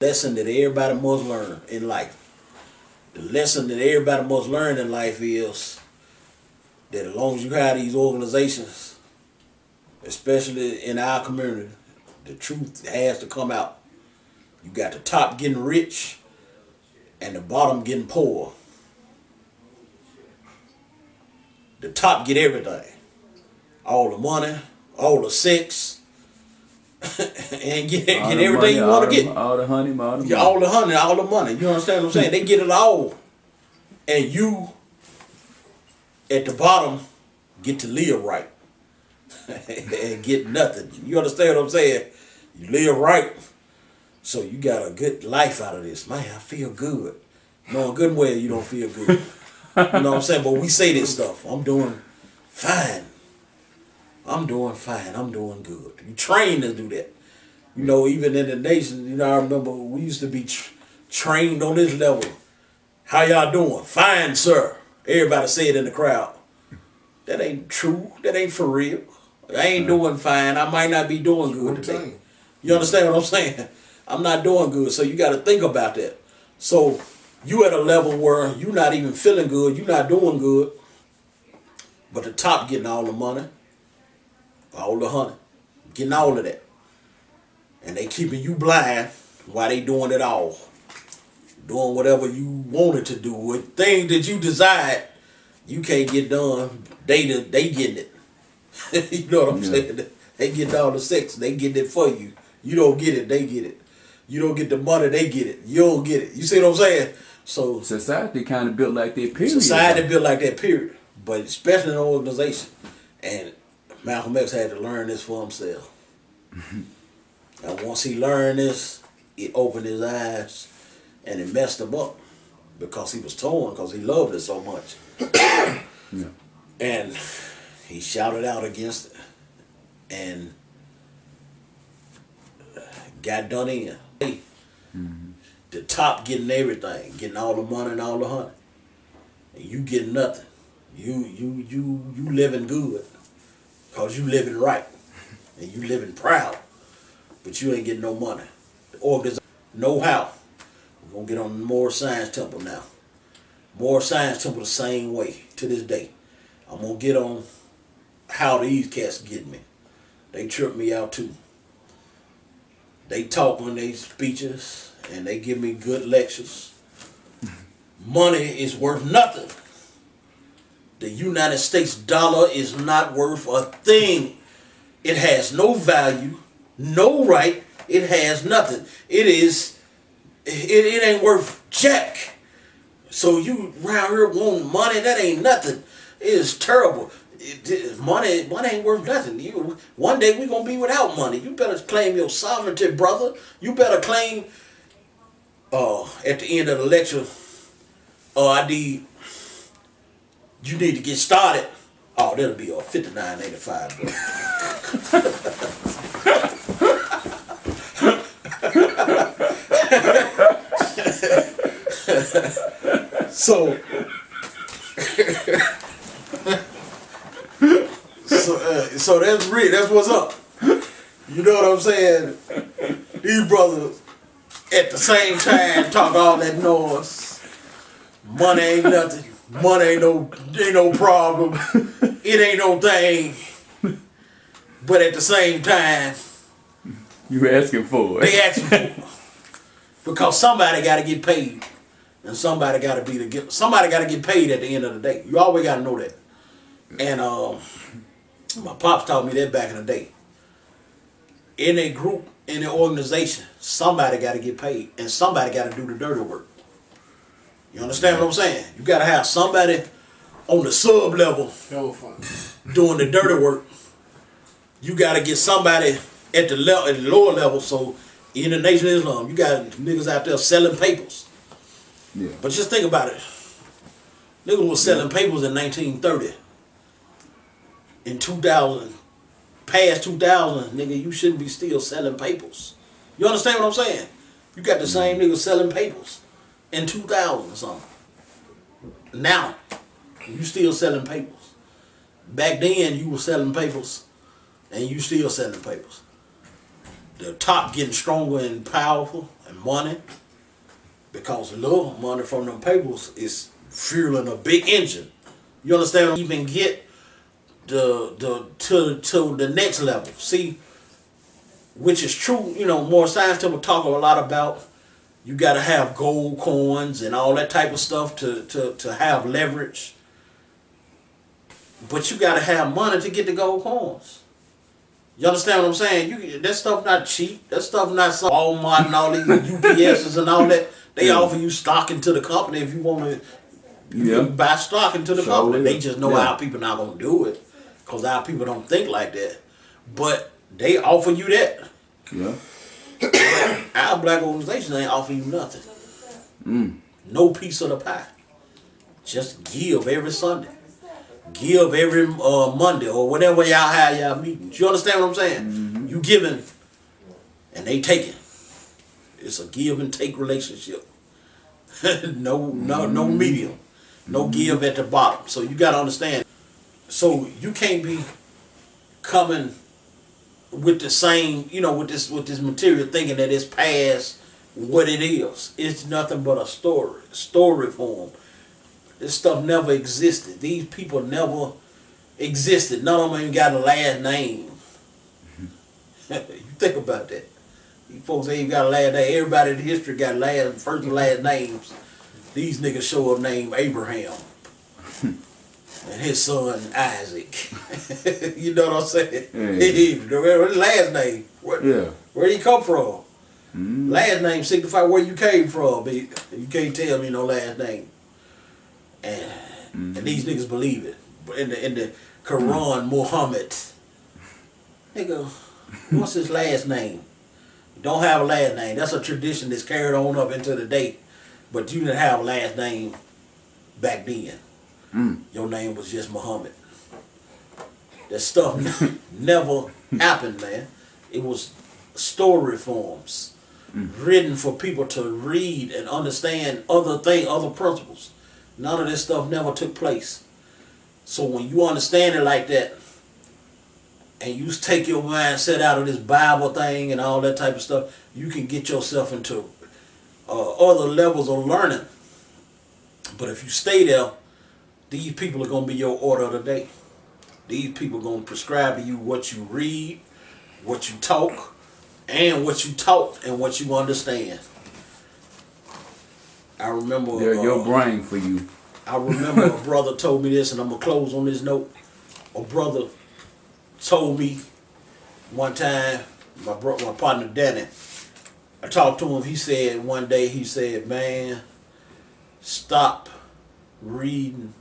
lesson that everybody must learn in life. The lesson that everybody must learn in life is that as long as you have these organizations, especially in our community, the truth has to come out. You got the top getting rich and the bottom getting poor. The top get everything. All the money, all the sex, and get everything money, you want to get. All the honey, all the money. All the honey, all the money. You understand what I'm saying? They get it all. And you, at the bottom, get to live right. And get nothing. You understand what I'm saying? You live right. So you got a good life out of this. Man, I feel good. Knowing good and well you don't feel good. You know what I'm saying? But we say this stuff. I'm doing fine. I'm doing fine. I'm doing good. You train to do that. You know, even in the nation, you know, I remember we used to be trained on this level. How y'all doing? Fine, sir. Everybody say it in the crowd. That ain't true. That ain't for real. I ain't doing fine. I might not be doing good today. You understand what I'm saying? I'm not doing good. So you got to think about that. So you at a level where you're not even feeling good. You're not doing good. But the top getting all the money, all the honey, getting all of that. And they keeping you blind while they doing it all. Doing whatever you wanted to do. With things that you desired, you can't get done. They getting it. You know what I'm saying? They getting all the sex. They getting it for you. You don't get it, they get it. You don't get the money, they get it. You don't get it. You see what I'm saying? So society kind of built like that, period. Society built like that, period. But especially in an organization. And Malcolm X had to learn this for himself. And once he learned this, it opened his eyes and it messed him up. Because he was torn, because he loved it so much. Yeah. And he shouted out against it. And got done in. Mm-hmm. The top getting everything, getting all the money and all the honey. And you getting nothing. You living good. Cause you living right. And you living proud. But you ain't getting no money. The organization, know how. We're gonna get on the Moorish Science Temple now. Moorish Science Temple the same way to this day. I'm gonna get on how these cats get me. They trip me out too. They talk on their speeches and they give me good lectures. Money is worth nothing. The United States dollar is not worth a thing. It has no value, no right. It has nothing. It ain't worth jack. So you around here wanting money, that ain't nothing. It is terrible. Money ain't worth nothing. One day we're going to be without money. You better claim your sovereignty, brother. You better claim, at the end of the lecture, you need to get started. Oh, that'll be $59.85, bro. So that's real. That's what's up. You know what I'm saying? These brothers at the same time talk all that noise. Money ain't nothing. Money ain't no problem. It ain't no thing. But at the same time, you asking for it. They asking for it. Because somebody got to get paid, and somebody got to get paid at the end of the day. You always got to know that. And my pops taught me that back in the day. In a group, in an organization, somebody got to get paid, and somebody got to do the dirty work. You understand what I'm saying? You got to have somebody on the sub level doing the dirty work. You got to get somebody at the lower level. So in the Nation of Islam, you got niggas out there selling papers. Yeah. But just think about it. Niggas was selling papers in 1930. In 2000, past 2000, nigga, you shouldn't be still selling papers. You understand what I'm saying? You got the same niggas selling papers in 2000 or something. Now, you still selling papers. Back then, you were selling papers, and you still selling papers. The top getting stronger and powerful, and money, because little money from them papers is fueling a big engine. You understand? Even get to the next level. See, which is true. You know, more science people talk a lot about. You got to have gold coins and all that type of stuff to have leverage. But you got to have money to get the gold coins. You understand what I'm saying? That stuff not cheap. That stuff not Walmart and all these UPSs and all that. They offer you stock into the company if you want to. You can buy stock into the company. They just know our people not going to do it because our people don't think like that. But they offer you that. Yeah. Our black organization ain't offer you nothing. No piece of the pie. Just give every Sunday. Give every Monday or whatever y'all have y'all meetings. You understand what I'm saying? You giving and they taking. It's a give and take relationship. no medium. No give at the bottom. So you gotta understand. So you can't be coming with the same, with this material thinking that it's past what it is. It's nothing but a story form. This stuff never existed. These people never existed. None of them even got a last name. You think about that. These folks ain't even got a last name. Everybody in history got first and last names. These niggas show up named Abraham. And his son Isaac. You know what I'm saying? What's his last name? Where he come from? Last name signify where you came from. You can't tell me no last name. And these niggas believe it. In the Quran, Muhammad. Nigga, what's his last name? Don't have a last name. That's a tradition that's carried on up into the day. But you didn't have a last name back then. Your name was just Muhammad. That stuff never happened, man. It was story forms written for people to read and understand other principles. None of this stuff never took place. So when you understand it like that, and you take your mindset out of this Bible thing and all that type of stuff, you can get yourself into other levels of learning. But if you stay there, these people are going to be your order of the day. These people are going to prescribe to you what you read, what you talk, and what you taught and what you understand. I remember... They're your brain for you. I remember a brother told me this, and I'm going to close on this note. A brother told me one time, my partner Danny, I talked to him, he said one day, man, stop reading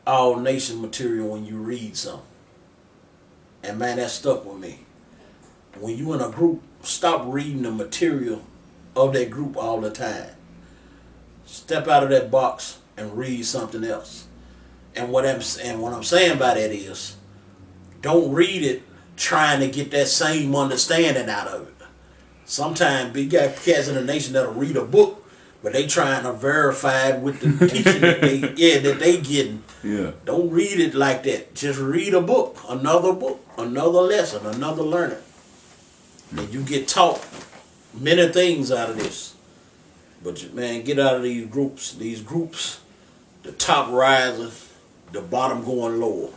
all nation material when you read something. And man, that stuck with me. When you in a group, stop reading the material of that group all the time. Step out of that box and read something else. And what I'm saying by that is, don't read it trying to get that same understanding out of it. Sometimes we got cats in the nation that'll read a book, but they trying to verify it with the teaching that they getting. Yeah. Don't read it like that. Just read a book, another lesson, another learning. And you get taught many things out of this. But man, get out of these groups. These groups, the top rising, the bottom going lower.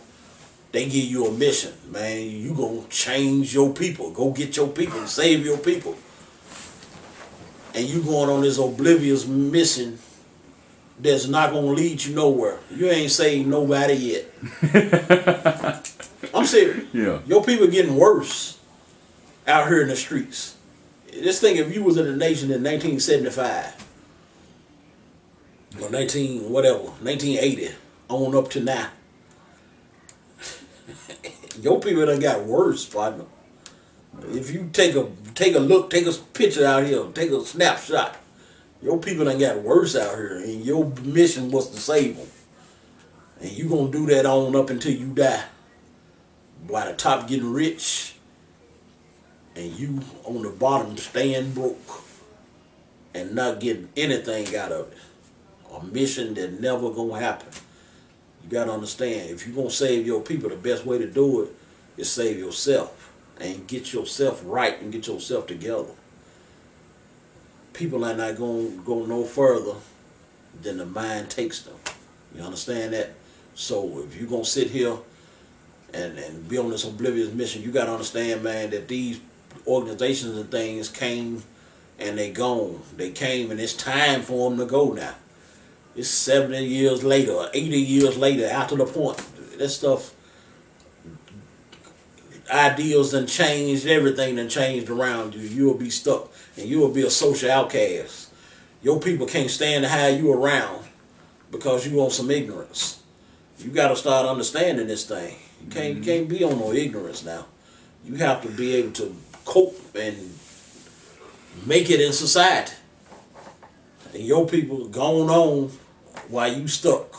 They give you a mission, man. You gonna change your people. Go get your people. Save your people. And you going on this oblivious mission that's not gonna lead you nowhere. You ain't saved nobody yet. I'm serious. Yeah. Your people getting worse out here in the streets. Just think if you was in the nation in 1975 or 1980 on up to now. Your people done got worse, partner. If you take a look, take a picture out here, take a snapshot. Your people done got worse out here, and your mission was to save them. And you gonna do that on up until you die. While the top getting rich, and you on the bottom staying broke, and not getting anything out of it. A mission that never gonna happen. You gotta understand, if you're gonna save your people, the best way to do it is save yourself and get yourself right and get yourself together. people are not going to go no further than the mind takes them. You understand that? So if you're going to sit here and be on this oblivious mission, you got to understand, man, that these organizations and things came and they gone. They came and it's time for them to go now. It's 70 years later, 80 years later, after the point. That stuff, ideals done changed, everything done changed around you. You'll be stuck and you'll be a social outcast. Your people can't stand to have you around because you on some ignorance. You got to start understanding this thing. You can't be on no ignorance now. You have to be able to cope and make it in society. And your people going on while you stuck.